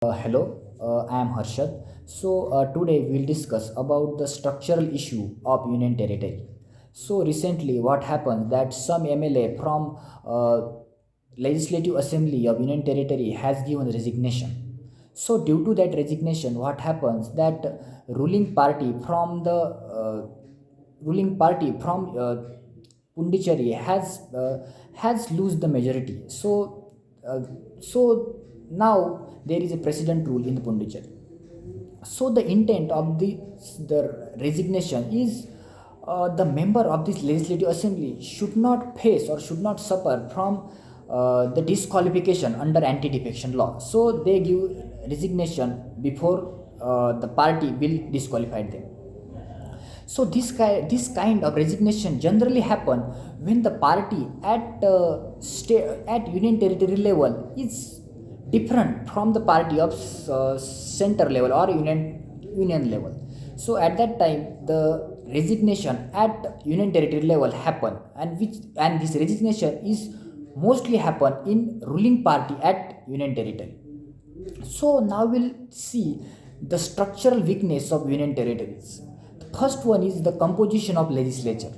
Hello, I am Harshad. Today we'll discuss about the structural issue of Union Territory. So recently, what happened that some MLA from Legislative Assembly of Union Territory has given resignation. So due to that resignation, what happens that ruling party from the ruling party from Pondicherry has lose the majority. Uh, so now there is a precedent rule in the Pondicherry. So the intent of the resignation is the member of this legislative assembly should not face or should not suffer from the disqualification under anti-defection law. So they give resignation before the party will disqualify them. So this kind of resignation generally happen when the party at union territory level is different from the party of center level or union level. So at that time the resignation at union territory level happen, and this resignation is mostly happen in ruling party at union territory. So now we'll see the structural weakness of union territories. The first one is the composition of legislature.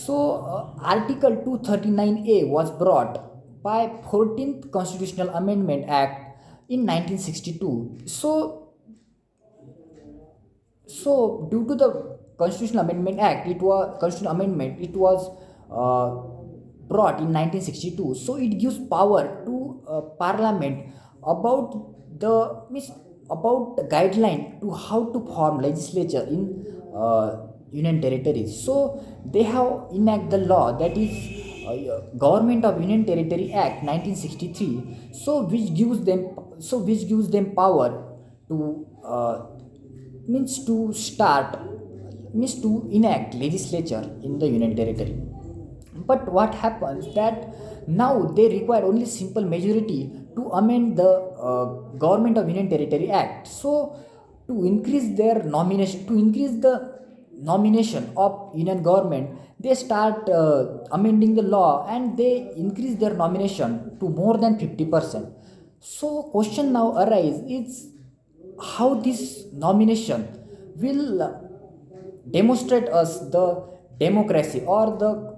Article 239A was brought by 14th Constitutional Amendment Act in 1962. Due to the Constitutional Amendment Act, it was brought in 1962. So it gives power to Parliament about the means about the guideline to how to form legislature in union territories. So they have enact the law, that is Government of Union Territory Act 1963. Which gives them power to means to enact legislature in the union territory. But what happens that now they require only simple majority to amend the Government of Union Territory Act. So to increase the nomination of union government, they start amending the law and they increase their nomination to more than 50%. So question now arise is how this nomination will demonstrate us the democracy, or the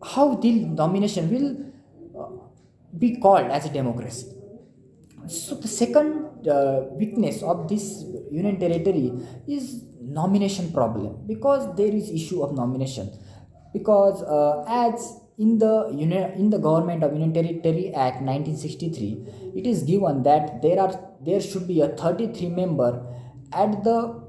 how the nomination will be called as a democracy. So the second weakness of this union territory is nomination problem, because there is issue of nomination, because as in the Government of Union Territory Act 1963, it is given that there should be a 33 member at the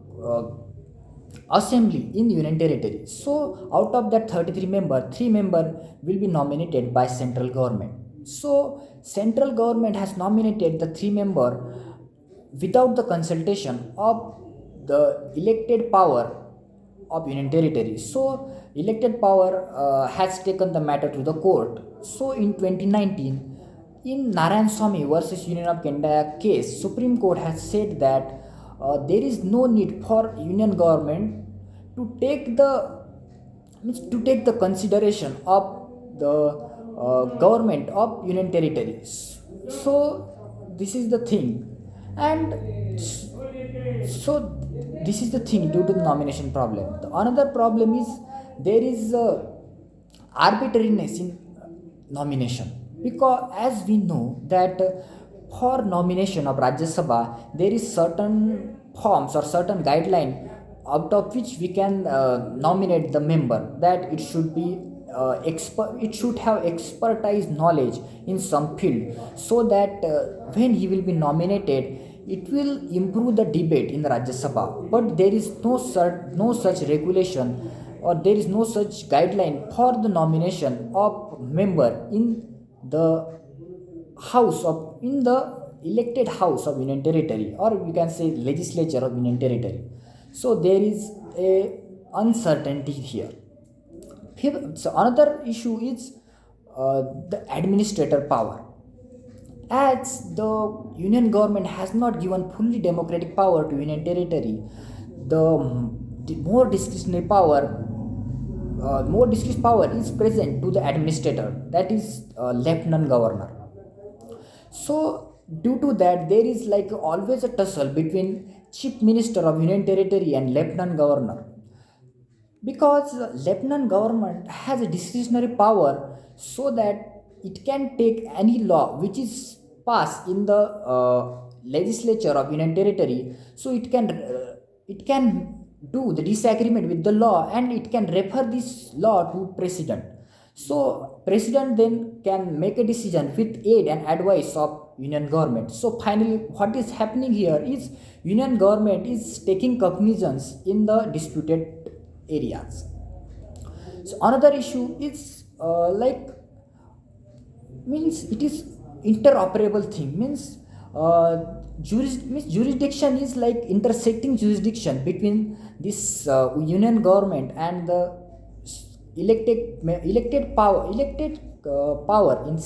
assembly in union territory. So out of that 33 member, 3 member will be nominated by central government. So central government has nominated the 3 member without the consultation of the elected power of union territory. So elected power has taken the matter to the court. So in 2019, in Narayan Swamy versus Union of Canada case, Supreme Court has said that there is no need for union government to take the consideration of the government of union territories. So this is the thing, and so this is the thing due to the nomination problem. The another problem is there is arbitrariness in nomination, because as we know that for nomination of Rajya Sabha there is certain forms or certain guideline out of which we can nominate the member, that it should be it should have expertise knowledge in some field, so that when he will be nominated it will improve the debate in the Rajya Sabha. But there is no such regulation, or there is no such guideline for the nomination of member in the in the elected house of union territory, or we can say legislature of union territory. So there is a uncertainty here. So another issue is the administrator power. As the union government has not given fully democratic power to union territory, the more discretionary power is present to the administrator, that is lieutenant governor. So Due to that, there is like always a tussle between chief minister of union territory and lieutenant governor, because lieutenant government has a discretionary power, so that it can take any law which is passed in the legislature of union territory. So it can do the disagreement with the law, and it can refer this law to president. So president then can make a decision with aid and advice of union government. So finally, what is happening here is union government is taking cognizance in the disputed areas. So another issue is means it is interoperable thing, means means jurisdiction is like intersecting jurisdiction between this union government and the elected power in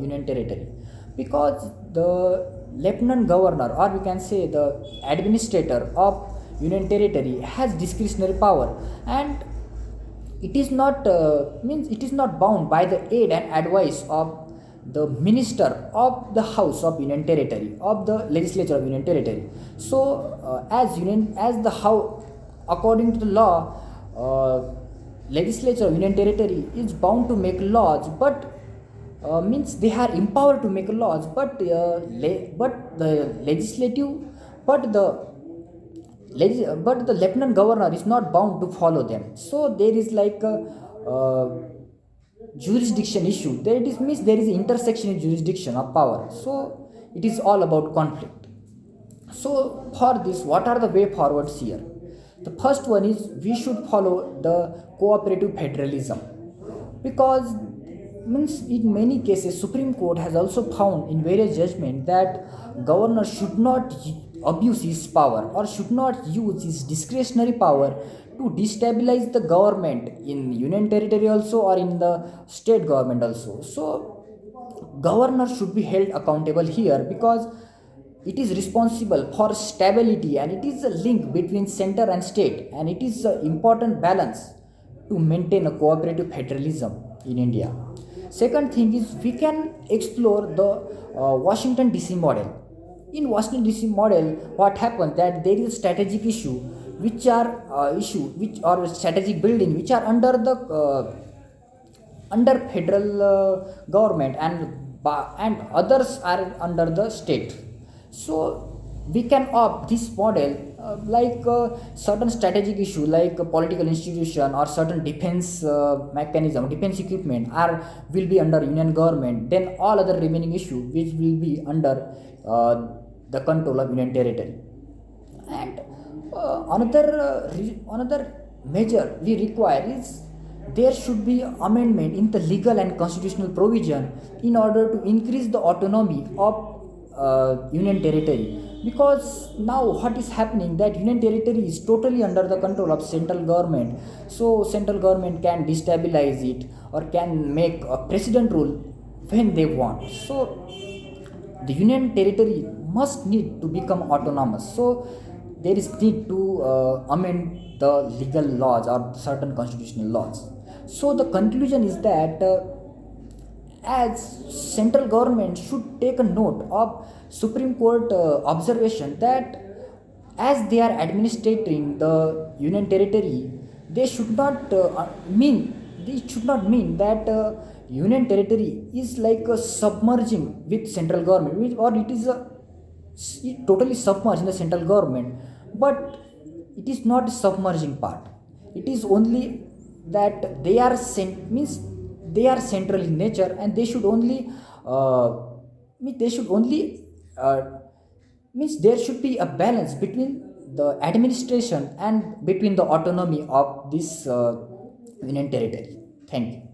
union territory, because the lieutenant governor, or we can say the administrator of union territory, has discretionary power, and it is not means it is not bound by the aid and advice of the minister of the house of union territory, of the legislature of union territory. So as the how according to the law, legislature of union territory is bound to make laws, but means they are empowered to make laws, but the legislative but the but the lieutenant governor is not bound to follow them. So there is like a jurisdiction issue, there it is, means there is intersection in jurisdiction of power, so it is all about conflict. So for this, what are the way forwards here? The first one is we should follow the cooperative federalism, because means in many cases supreme court has also found in various judgment that governor should not abuse his power, or should not use his discretionary power to destabilize the government in union territory also, or in the state government also. So governor should be held accountable here, because it is responsible for stability, and it is a link between center and state, and it is an important balance to maintain a cooperative federalism in India. Second thing is we can explore the Washington DC model. In Washington DC model, what happens that there is a strategic issue which are strategic building which are under federal government, and others are under the state. So we can opt this model, certain strategic issue like a political institution or certain defense mechanism, defense equipment are will be under union government, then all other remaining issue which will be under uh, the control of union territory. And another measure we require is there should be amendment in the legal and constitutional provision in order to increase the autonomy of union territory, because now what is happening that union territory is totally under the control of central government. So central government can destabilize it, or can make a president rule when they want. So the union territory must need to become autonomous. So there is need to amend the legal laws or certain constitutional laws. So the conclusion is that as central government should take a note of supreme court observation that as they are administrating the union territory, they should not mean they should not mean that union territory is like submerging with central government, or it is totally submerged in the central government, but it is not a submerging part. It is only that they are means they are central in nature, and they should only uh, they should only uh, means there should be a balance between the administration and between the autonomy of this union territory. Thank you.